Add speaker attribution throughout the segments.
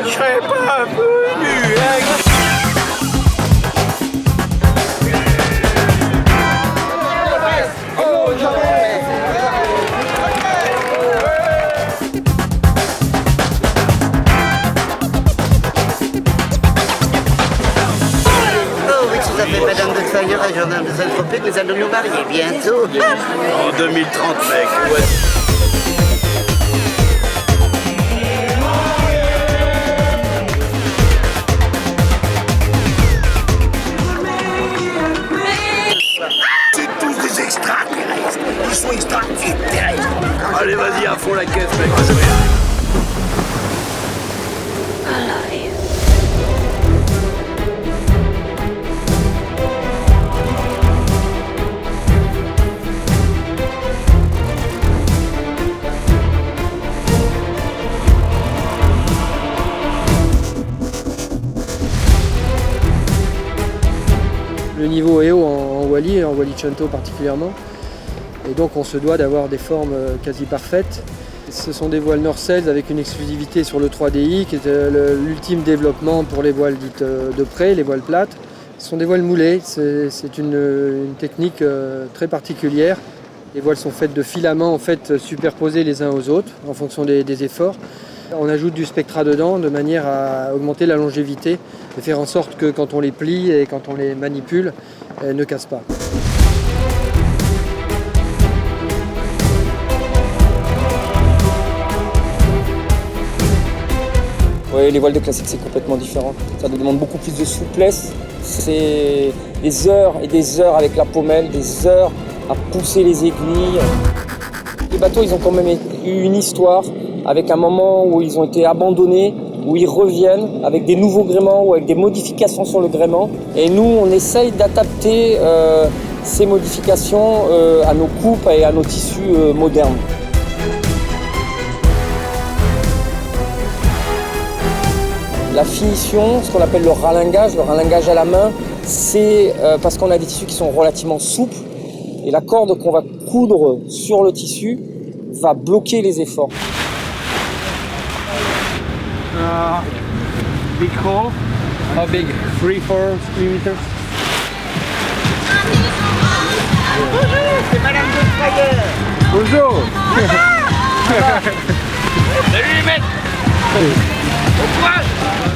Speaker 1: Je serais pas venu, hein.
Speaker 2: Ça fait Madame de Fayeur et Jordan de Saint-Tropez que nous allons nous marier bientôt.
Speaker 1: En 2030, mec. Ouais.
Speaker 3: C'est tous des extraterrestres. Ils sont extraterrestres.
Speaker 1: Allez, vas-y, à fond la caisse, mec.
Speaker 4: Le niveau est haut en Wally, et en Wally Chanto particulièrement. Et donc on se doit d'avoir des formes quasi parfaites. Ce sont des voiles Norcels avec une exclusivité sur le 3DI qui est l'ultime développement pour les voiles dites de près, les voiles plates. Ce sont des voiles moulées, c'est une technique très particulière. Les voiles sont faites de filaments en fait, superposés les uns aux autres en fonction des efforts. On ajoute du spectra dedans de manière à augmenter la longévité et faire en sorte que quand on les plie et quand on les manipule, elles ne cassent pas.
Speaker 5: Oui, les voiles de classique, c'est complètement différent. Ça nous demande beaucoup plus de souplesse. C'est des heures et des heures avec la pommelle, des heures à pousser les aiguilles. Les bateaux, ils ont quand même eu une histoire avec un moment où ils ont été abandonnés, où ils reviennent avec des nouveaux gréements ou avec des modifications sur le gréement. Et nous, on essaye d'adapter ces modifications à nos coupes et à nos tissus modernes. La finition, ce qu'on appelle le ralingage à la main, c'est parce qu'on a des tissus qui sont relativement souples et la corde qu'on va coudre sur le tissu va bloquer les efforts.
Speaker 4: Big hole. How big? 3-4 millimeters.
Speaker 2: C'est Madame de Fayeur.
Speaker 4: Bonjour.
Speaker 1: Salut les mecs.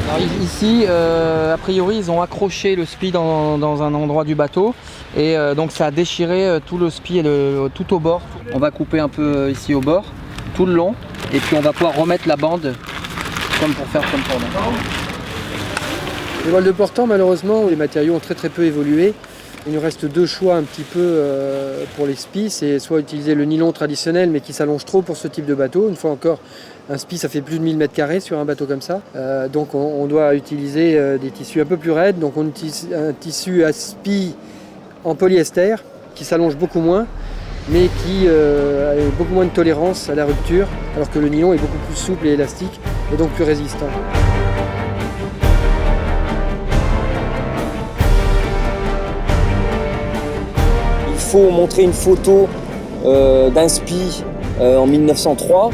Speaker 6: Alors ici, a priori, ils ont accroché le spi dans un endroit du bateau et donc ça a déchiré tout le spi tout au bord. On va couper un peu ici au bord, tout le long, et puis on va pouvoir remettre la bande comme pour faire comme pendant.
Speaker 4: Les voiles de portant, malheureusement, les matériaux ont très peu évolué. Il nous reste deux choix un petit peu pour les spis. C'est soit utiliser le nylon traditionnel mais qui s'allonge trop pour ce type de bateau. Une fois encore, un spi ça fait plus de 1000 m² sur un bateau comme ça. Donc on doit utiliser des tissus un peu plus raides. Donc on utilise un tissu à spi en polyester qui s'allonge beaucoup moins mais qui a beaucoup moins de tolérance à la rupture alors que le nylon est beaucoup plus souple et élastique et donc plus résistant.
Speaker 5: Il faut montrer une photo d'un spi en 1903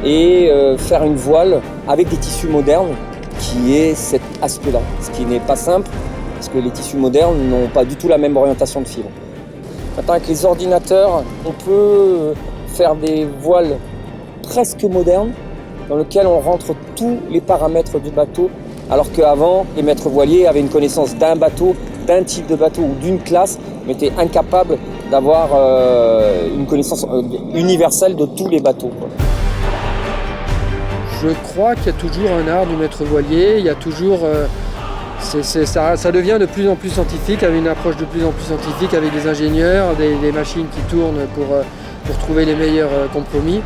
Speaker 5: et faire une voile avec des tissus modernes qui ait cet aspect-là, ce qui n'est pas simple parce que les tissus modernes n'ont pas du tout la même orientation de fibre. Maintenant avec les ordinateurs, on peut faire des voiles presque modernes dans lesquelles on rentre tous les paramètres du bateau alors qu'avant, les maîtres voiliers avaient une connaissance d'un bateau, d'un type de bateau ou d'une classe, mais étaient incapables d'avoir une connaissance universelle de tous les bateaux.
Speaker 4: Je crois qu'il y a toujours un art du maître voilier, il y a toujours... ça devient de plus en plus scientifique, avec une approche de plus en plus scientifique, avec des ingénieurs, des machines qui tournent pour trouver les meilleurs compromis.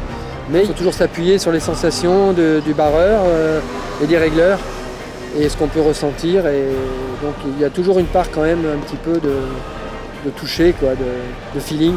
Speaker 4: Mais il faut toujours s'appuyer sur les sensations du barreur et des régleurs et ce qu'on peut ressentir. Et donc il y a toujours une part quand même un petit peu de toucher, quoi, de feeling.